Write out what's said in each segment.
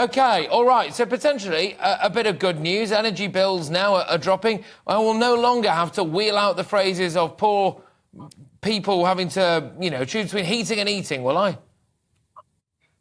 OK, all right. So potentially a bit of good news. Energy bills now are dropping. I will no longer have to wheel out the phrases of poor people having to, choose between heating and eating, will I?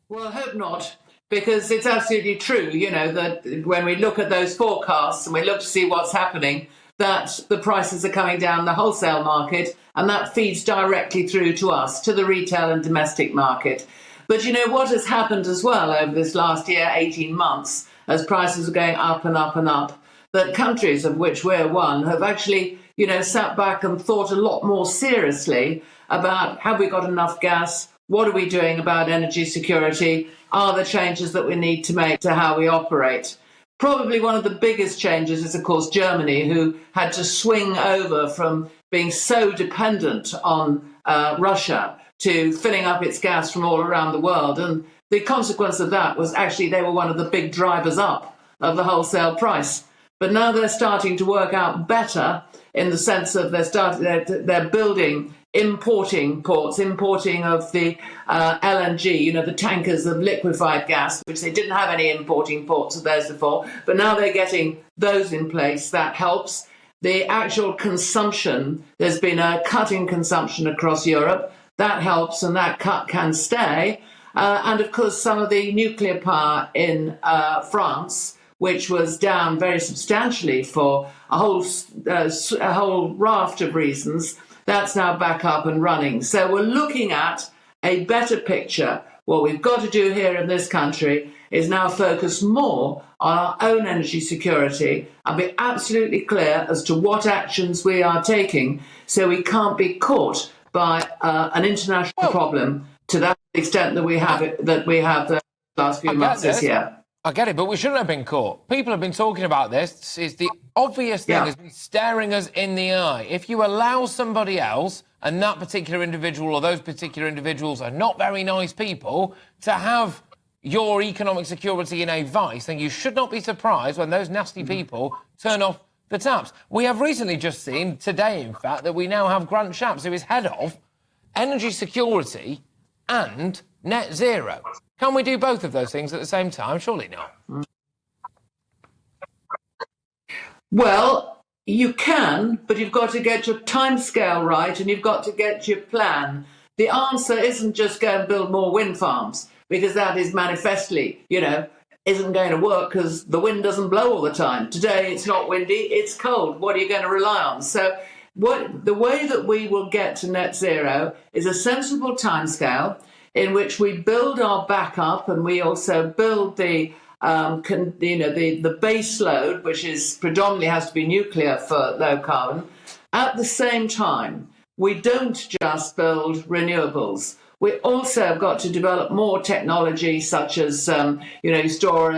Well, I hope not, because it's absolutely true, that when we look at those forecasts and we look to see what's happening, that the prices are coming down the wholesale market, and that feeds directly through to us, to the retail and domestic market. But what has happened as well over this last year, 18 months, as prices are going up and up and up, that countries, of which we're one, have actually, sat back and thought a lot more seriously about, have we got enough gas? What are we doing about energy security? Are there changes that we need to make to how we operate? Probably one of the biggest changes is, of course, Germany, who had to swing over from being so dependent on Russia to filling up its gas from all around the world. And the consequence of that was actually they were one of the big drivers up of the wholesale price. But now they're starting to work out better in the sense of they're building importing ports, importing of the LNG, the tankers of liquefied gas, which they didn't have any importing ports of those before. But now they're getting those in place. That helps. The actual consumption, there's been a cut in consumption across Europe. That helps, and that cut can stay. And of course, some of the nuclear power in France, which was down very substantially for a whole raft of reasons, that's now back up and running. So we're looking at a better picture. What we've got to do here in this country is now focus more on our own energy security and be absolutely clear as to what actions we are taking so we can't be caught by an international problem to that extent that we have the last few months this year. I get it, but we shouldn't have been caught. People have been talking about this. It's the obvious thing has been staring us in the eye. If you allow somebody else, and that particular individual or those particular individuals are not very nice people, to have your economic security in a vice, then you should not be surprised when those nasty people turn off the taps. We have recently just seen, today in fact, that we now have Grant Shapps, who is head of energy security and net zero. Can we do both of those things at the same time? Surely not. Well, you can, but you've got to get your timescale right and you've got to get your plan. The answer isn't just go and build more wind farms, because that is manifestly, isn't going to work because the wind doesn't blow all the time. Today it's not windy, it's cold. What are you going to rely on? So the way that we will get to net zero is a sensible timescale in which we build our backup, and we also build the base load, which is predominantly has to be nuclear for low carbon. At the same time, we don't just build renewables. We also have got to develop more technology, such as, store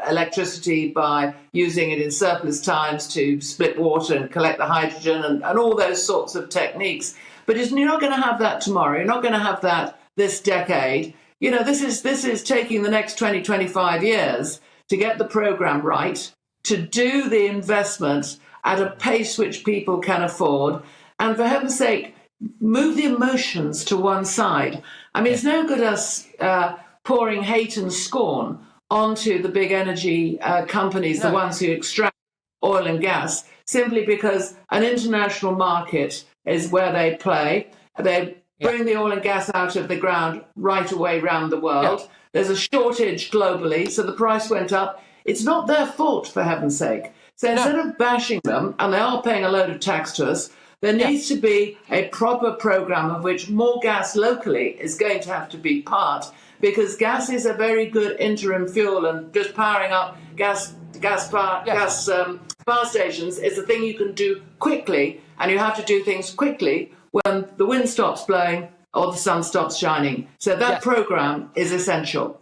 electricity by using it in surplus times to split water and collect the hydrogen and all those sorts of techniques. But you're not going to have that tomorrow. You're not going to have that this decade. This is taking the next 20, 25 years to get the program right, to do the investment at a pace which people can afford, and for heaven's sake, move the emotions to one side. I mean, it's no good us pouring hate and scorn onto the big energy companies, the ones who extract oil and gas, simply because an international market is where they play. They bring the oil and gas out of the ground right away around the world. There's a shortage globally, so the price went up. It's not their fault, for heaven's sake. So instead of bashing them, and they are paying a load of tax to us, there needs to be a proper program of which more gas locally is going to have to be part, because gas is a very good interim fuel, and just powering up gas power stations is a thing you can do quickly, and you have to do things quickly when the wind stops blowing or the sun stops shining. So that program is essential.